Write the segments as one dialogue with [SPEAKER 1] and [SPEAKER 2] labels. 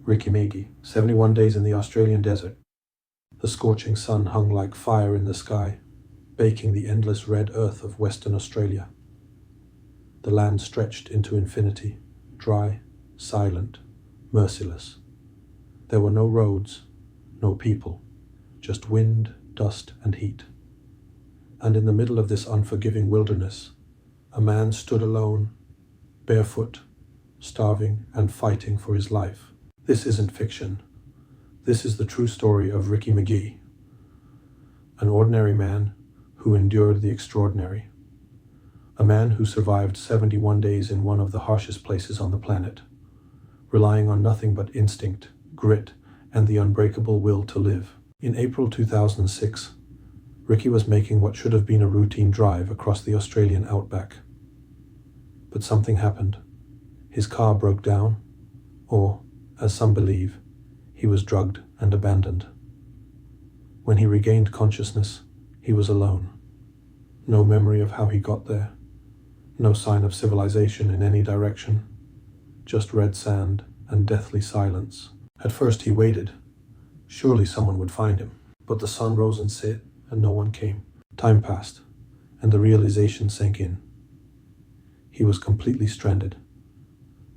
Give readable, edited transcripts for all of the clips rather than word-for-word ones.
[SPEAKER 1] Megee, 71 days in the Australian desert. The scorching sun hung like fire in the sky, baking the endless red earth of Western Australia. The land stretched into infinity, dry, silent, merciless. There were no roads, no people, just wind, dust, and heat. And in the middle of this unforgiving wilderness, a man stood alone, barefoot, starving, and fighting for his life. This isn't fiction. This is the true story of Megee, an ordinary man who endured the extraordinary. A man who survived 71 days in one of the harshest places on the planet, relying on nothing but instinct, grit, and the unbreakable will to live. In April 2006, Ricky was making what should have been a routine drive across the Australian Outback. But something happened. His car broke down, or, as some believe, he was drugged and abandoned. When he regained consciousness, he was alone. No memory of how he got there. No sign of civilization in any direction. Just red sand and deathly silence. At first he waited. Surely someone would find him. But the sun rose and set, and no one came. Time passed, and the realization sank in. He was completely stranded.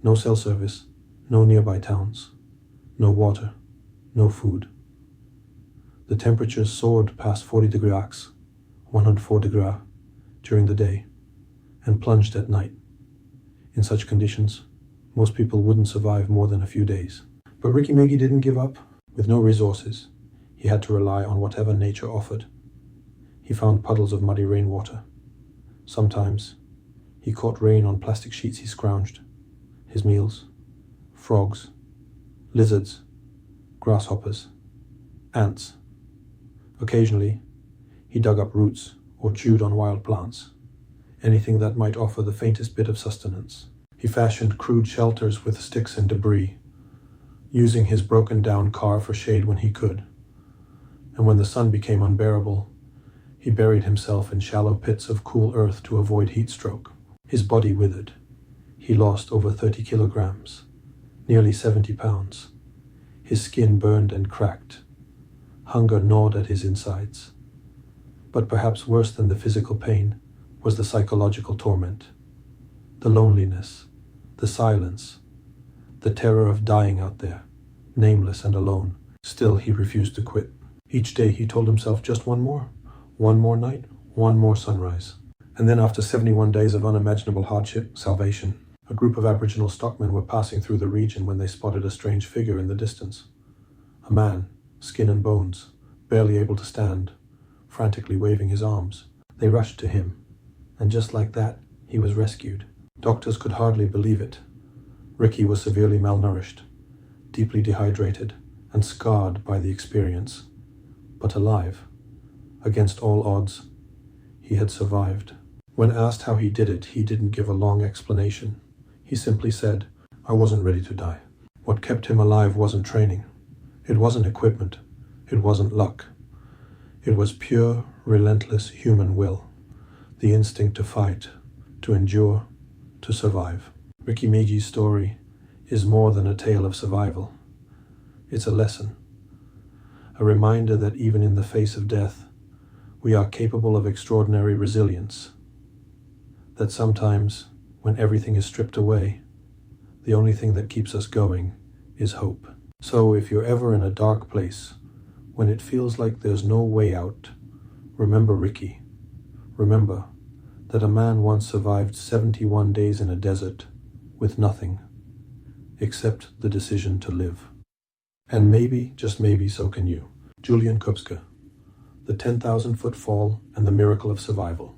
[SPEAKER 1] No cell service, no nearby towns, no water, no food. The temperatures soared past 40 degrees, 104 degrees, during the day, and plunged at night. In such conditions, most people wouldn't survive more than a few days. But Megee didn't give up. With no resources, he had to rely on whatever nature offered. He found puddles of muddy rainwater. Sometimes, he caught rain on plastic sheets he scrounged. His meals: frogs, lizards, grasshoppers, ants. Occasionally, he dug up roots or chewed on wild plants, anything that might offer the faintest bit of sustenance. He fashioned crude shelters with sticks and debris, using his broken-down car for shade when he could. And when the sun became unbearable, he buried himself in shallow pits of cool earth to avoid heat stroke. His body withered. He lost over 30 kilograms, nearly 70 pounds. His skin burned and cracked. Hunger gnawed at his insides. But perhaps worse than the physical pain was the psychological torment. The loneliness, the silence, the terror of dying out there, nameless and alone. Still, he refused to quit. Each day he told himself just one more night, one more sunrise. And then after 71 days of unimaginable hardship, salvation. A group of Aboriginal stockmen were passing through the region when they spotted a strange figure in the distance. A man, skin and bones, barely able to stand, frantically waving his arms. They rushed to him, and just like that, he was rescued. Doctors could hardly believe it. Ricky was severely malnourished, deeply dehydrated, and scarred by the experience. But alive. Against all odds, he had survived. When asked how he did it, he didn't give a long explanation. He simply said, "I wasn't ready to die." What kept him alive wasn't training. It wasn't equipment. It wasn't luck. It was pure, relentless human will. The instinct to fight, to endure, to survive. Megee's story is more than a tale of survival. It's a lesson. A reminder that even in the face of death, we are capable of extraordinary resilience. That sometimes, when everything is stripped away, the only thing that keeps us going is hope. So if you're ever in a dark place, when it feels like there's no way out, remember Ricky. Remember that a man once survived 71 days in a desert with nothing except the decision to live. And maybe, just maybe, so can you. Julian Kupska, The 10,000-Foot Fall and the Miracle of Survival.